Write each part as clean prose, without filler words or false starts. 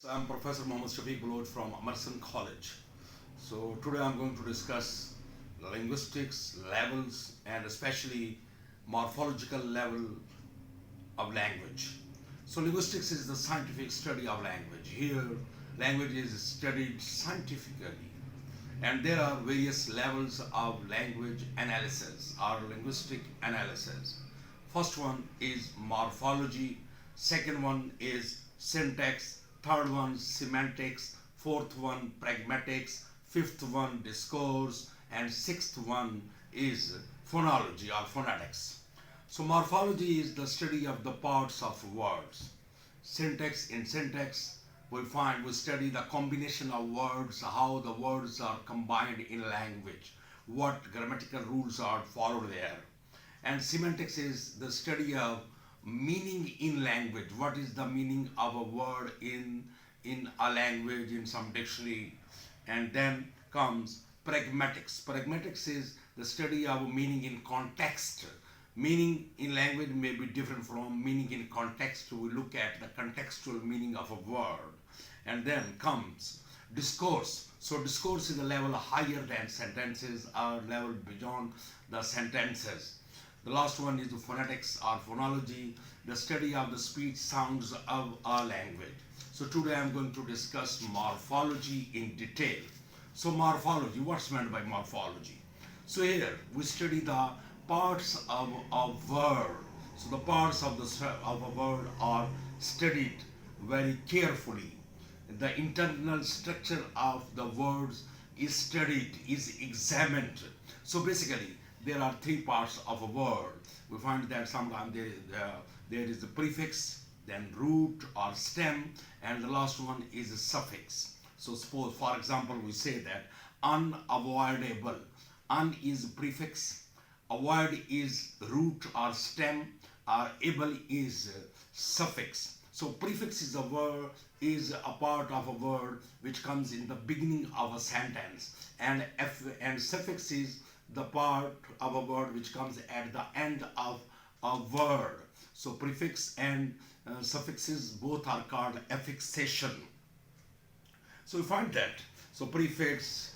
So I'm Professor Mohammad Shafiq Bulod from Emerson College. So today I'm going to discuss linguistics levels and especially morphological level of language. So linguistics is the scientific study of language. Here language is studied scientifically and there are various levels of language analysis or linguistic analysis. First one is morphology, second one is syntax, third one semantics, fourth one pragmatics, fifth one discourse, and sixth one is phonology or phonetics. So morphology is the study of the parts of words. Syntax, in syntax we study the combination of words, how the words are combined in language, what grammatical rules are followed there. And semantics is the study of meaning in language. What is the meaning of a word in a language, in some dictionary? And then comes pragmatics. Pragmatics is the study of meaning in context. Meaning in language may be different from meaning in context. We look at the contextual meaning of a word. And then comes discourse. So discourse is a level higher than sentences, or level beyond the sentences. The last one is the phonetics or phonology, the study of the speech sounds of a language. So today I am going to discuss morphology in detail. So morphology, what's meant by morphology? So here we study the parts of a word. So the parts of a word are studied very carefully. The internal structure of the words is studied, is examined. So basically there are three parts of a word. We find that sometimes there is the prefix, then root or stem, and the last one is a suffix. So suppose, for example, we say that unavoidable. Un is prefix, avoid is root or stem, or able is suffix. So prefix is is a part of a word which comes in the beginning of a sentence, and suffix is the part of a word which comes at the end of a word. So prefix and suffixes both are called affixation. So we find that. So prefix,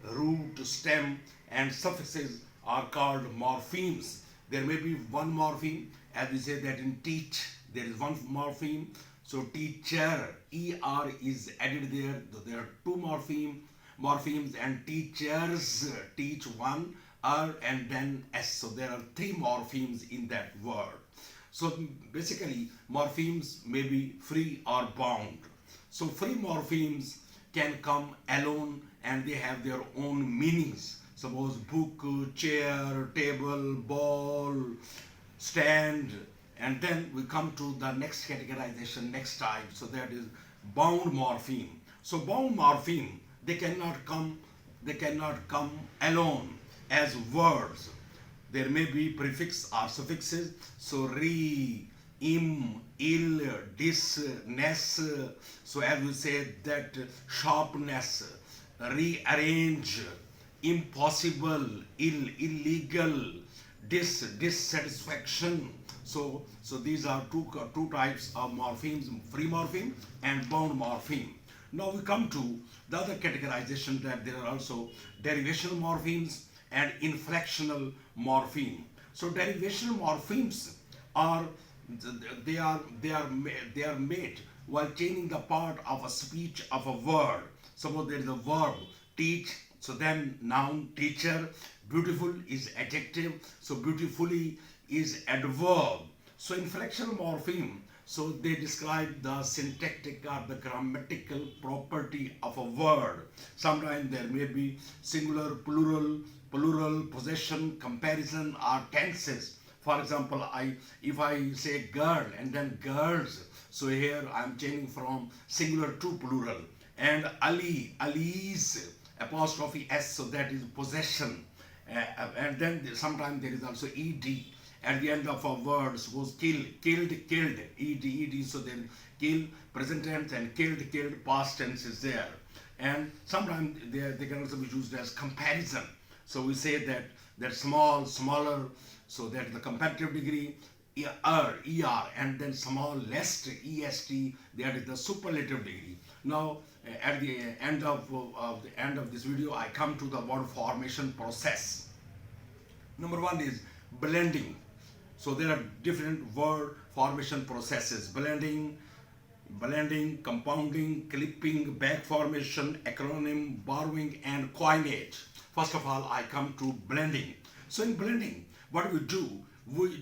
root, stem, and suffixes are called morphemes. There may be one morpheme, as we say that in teach, there is one morpheme. So teacher, er is added there. So there are two morphemes, and teachers, teach one, and then s. So there are three morphemes in that word. So basically morphemes may be free or bound. So free morphemes can come alone and they have their own meanings. Suppose book, chair, table, ball, stand, and then we come to the next categorization next time. So that is bound morpheme. So bound morpheme, they cannot come alone as words. There may be prefix or suffixes. So re, im, ill, dis, ness. So as we say that sharpness, rearrange, impossible, illegal, dissatisfaction. So these are two types of morphemes, free morpheme and bound morpheme. Now we come to the other categorization, that there are also derivational morphemes and inflectional morpheme. So derivational morphemes are made while changing the part of a speech of a word. Suppose there is a verb teach, so then noun teacher. Beautiful is adjective, so beautifully is adverb. So inflectional morpheme, so they describe the syntactic or the grammatical property of a word. Sometimes there may be singular, plural, possession, comparison, or tenses. For example, if I say girl and then girls, so here I am changing from singular to plural. And Ali, Ali's, apostrophe s, so that is possession. And then sometimes there is also ed at the end of a word. Suppose killed, ed, so then kill, present tense, and killed, past tense is there. And sometimes they can also be used as comparison. So we say that small, smaller, so that the comparative degree, er, and then small, less, est, that is the superlative degree. Now, at the end of this video, I come to the word formation process. Number one is blending. So there are different word formation processes: blending, compounding, clipping, back formation, acronym, borrowing, and coinage. First of all, I come to blending. So in blending, what we do,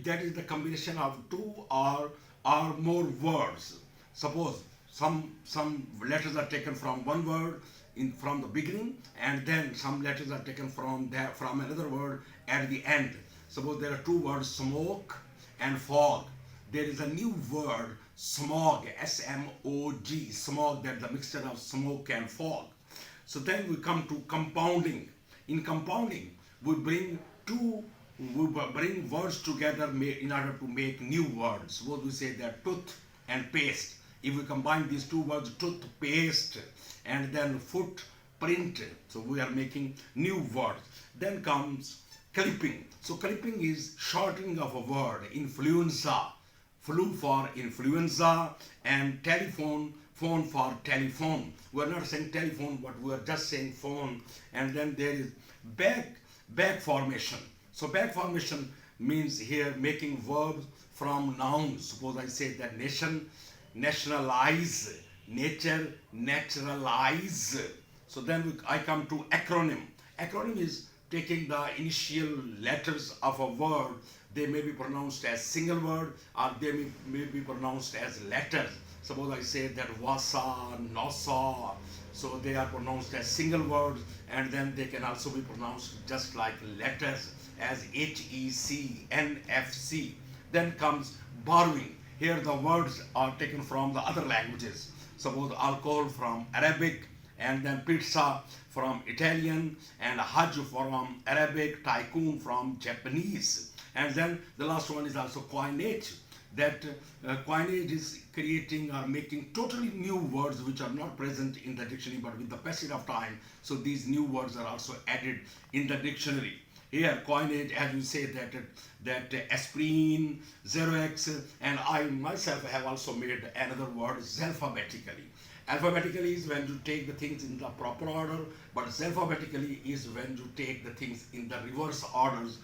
that is the combination of two or more words. Suppose some letters are taken from one word from the beginning, and then some letters are taken from another word at the end. Suppose there are two words, smoke and fog. There is a new word, smog, S-M-O-G, smog, that's the mixture of smoke and fog. So then we come to compounding. In compounding, we bring words together in order to make new words. Suppose we say that tooth and paste. If we combine these two words, toothpaste and then footprint, so we are making new words. Then comes clipping. So clipping is shortening of a word. Influenza, flu for influenza, and telephone, phone for telephone. We are not saying telephone, but we are just saying phone. And then there is back formation. So back formation means here making verbs from nouns. Suppose I say that nation, nationalize, nature, naturalize. So then I come to acronym. Acronym is taking the initial letters of a word. They may be pronounced as single word, or they may be pronounced as letters. Suppose I say that Wasa, Nosa, so they are pronounced as single words, and then they can also be pronounced just like letters as HEC, NFC. Then comes borrowing. Here the words are taken from the other languages. Suppose alcohol from Arabic, and then pizza from Italian, and Hajj from Arabic, tycoon from Japanese. And then the last one is also coinage. That coinage is creating or making totally new words which are not present in the dictionary, but with the passage of time, so these new words are also added in the dictionary. Here coinage, as you say, that aspirin, Xerox, and I myself have also made another word, alphabetically. Alphabetically is when you take the things in the proper order, but alphabetically is when you take the things in the reverse orders.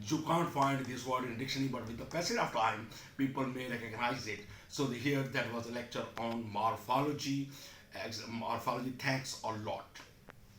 You can't find this word in dictionary, but with the passage of time, people may recognize it. So here that was a lecture on morphology. Morphology. Thanks a lot.